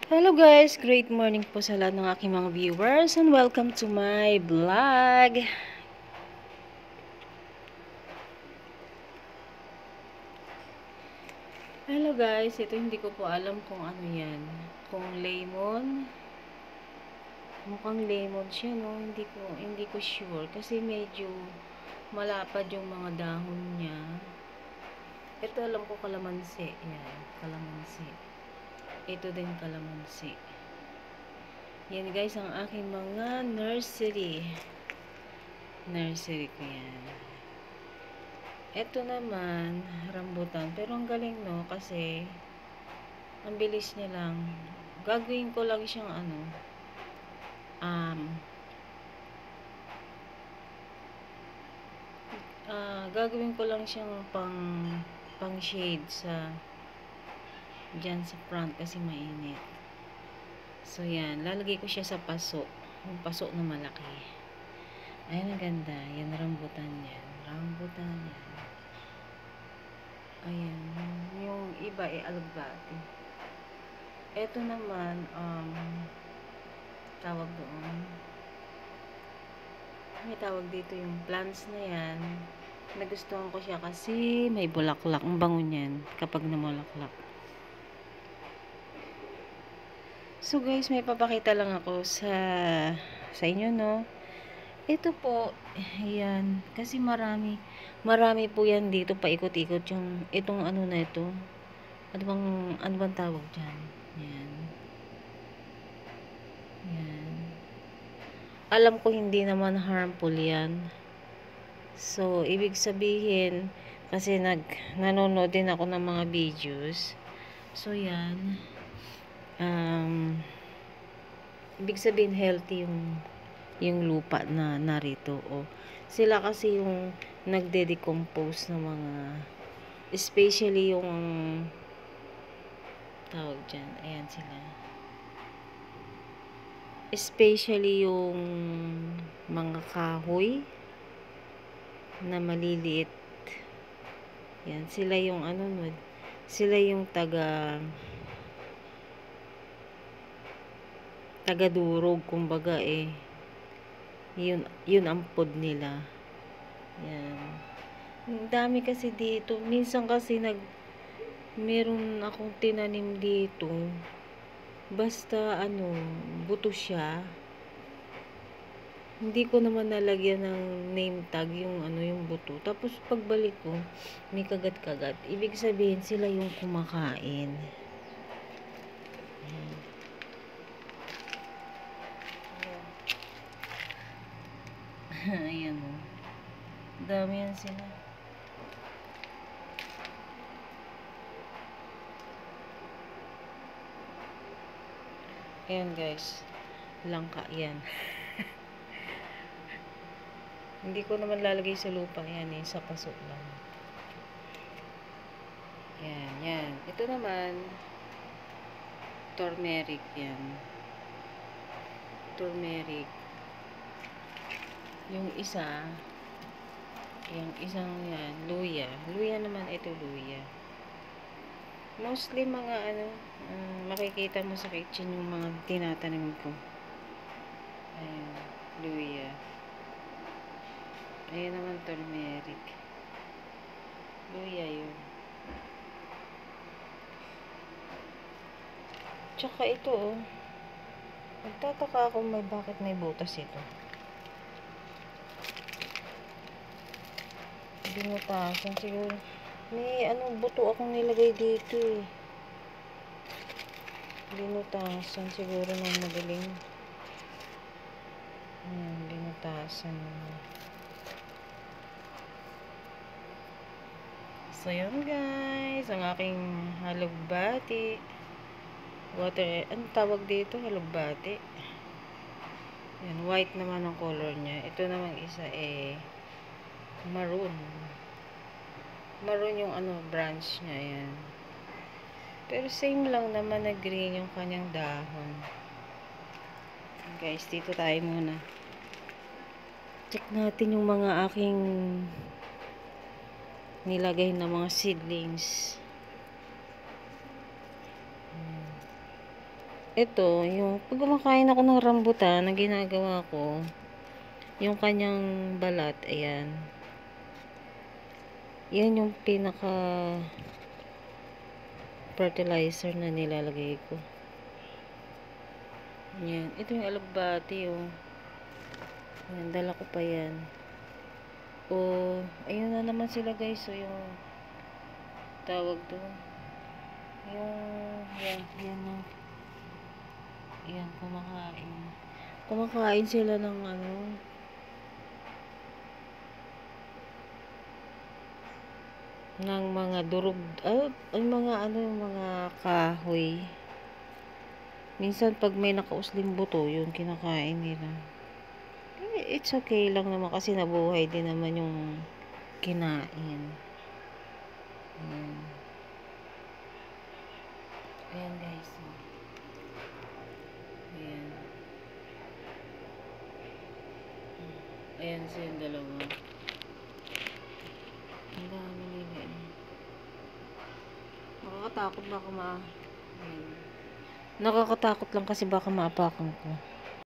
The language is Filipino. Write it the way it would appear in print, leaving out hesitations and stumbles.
Hello guys, great morning po sa lahat ng aking mga viewers and welcome to my vlog. Hello guys, ito hindi ko po alam kung ano yan. Kung lemon. Mukhang lemon siya, no? Hindi ko sure kasi medyo malapad yung mga dahon niya. Ito alam ko kalamansi. Yan, kalamansi. Ito din kalamansi. Yan guys, ang aking mga nursery. Nursery ko yan. Ito naman, rambutan. Pero ang galing, no? Kasi, ang bilis niya lang. Gagawin ko lang siyang gagawin ko lang siyang pang shade dyan sa front kasi mainit. So, yan. Lalagay ko siya sa paso. Yung paso na malaki. Ayan, ang ganda. Yan, rambutan yan. Rambutan yan. Ayan. Yung iba alugbati. Ito naman, tawag doon. May tawag dito yung plants na yan. Nagustuhan ko siya kasi may bulaklak. Ang bango niyan kapag namulaklak. So guys, may papakita lang ako sa inyo, no. Ito po, ayan, kasi marami po yan dito, paikot-ikot yung, itong ano na ito. Ano bang tawag dyan? Yan. Yan. Alam ko hindi naman harmful yan. So, ibig sabihin, kasi nanonood din ako ng mga videos. So, yan. Ibig sabihin healthy yung lupa na narito. O, sila kasi yung nagde-decompose ng mga, especially yung tawag dyan. Ayan sila. Especially yung mga kahoy na maliliit. Yan, sila yung sila yung taga-durog, kumbaga yun ang pod nila. Yan. Ang dami kasi dito. Minsan kasi meron akong tinanim dito. Basta buto siya. Hindi ko naman nalagyan ng name tag yung buto. Tapos pagbalik ko, may kagat-kagat. Ibig sabihin sila yung kumakain. Ayan o. Dami yan sila. Ayan guys. Langka yan. Hindi ko naman lalagay sa lupa. Yan sa paso lang. Yan, yan. Ito naman, turmeric yan. Turmeric. Yung isang yan, luya. Luya naman, ito luya. Mostly mga makikita mo sa kitchen yung mga tinatanim ko. Ayan, luya. Ayan naman, turmeric. Luya yun. Tsaka ito, nagtataka ako bakit may butas ito. Binutasan siguro. May buto akong nilagay dito eh. Binutasan siguro ng madaling. Binutasan. So yun guys, ang aking halugbati. Anong tawag dito? Halugbati. Yan, white naman ang color niya. Ito naman isa maroon. Maroon yung branch niya, yan. Pero same lang naman na green yung kanyang dahon. Guys, dito tayo muna. Check natin yung mga aking nilagay na mga seedlings. ito, yung pag kumakain ako ng rambutan, ang ginagawa ko, yung kanyang balat, ayan. Yan yung pinaka fertilizer na nilalagay ko. Yan. Ito yung alugbati, oh. Yan, dala ko pa yan. Oh, ayun na naman sila, guys. So, yung tawag doon. Yan, oh. Yan, kumakain. Kumakain sila ng ano, ng mga durog, ay mga ano, yung mga kahoy. Minsan pag may nakausling buto, yung kinakain nila. It's okay lang naman kasi nabuhay din naman yung kinain. Ayan guys. Ayan. Ayan silang dalawa. Ang dami nila eh. Nakakatakot baka Ayan. Nakakatakot lang kasi baka maapakan ko.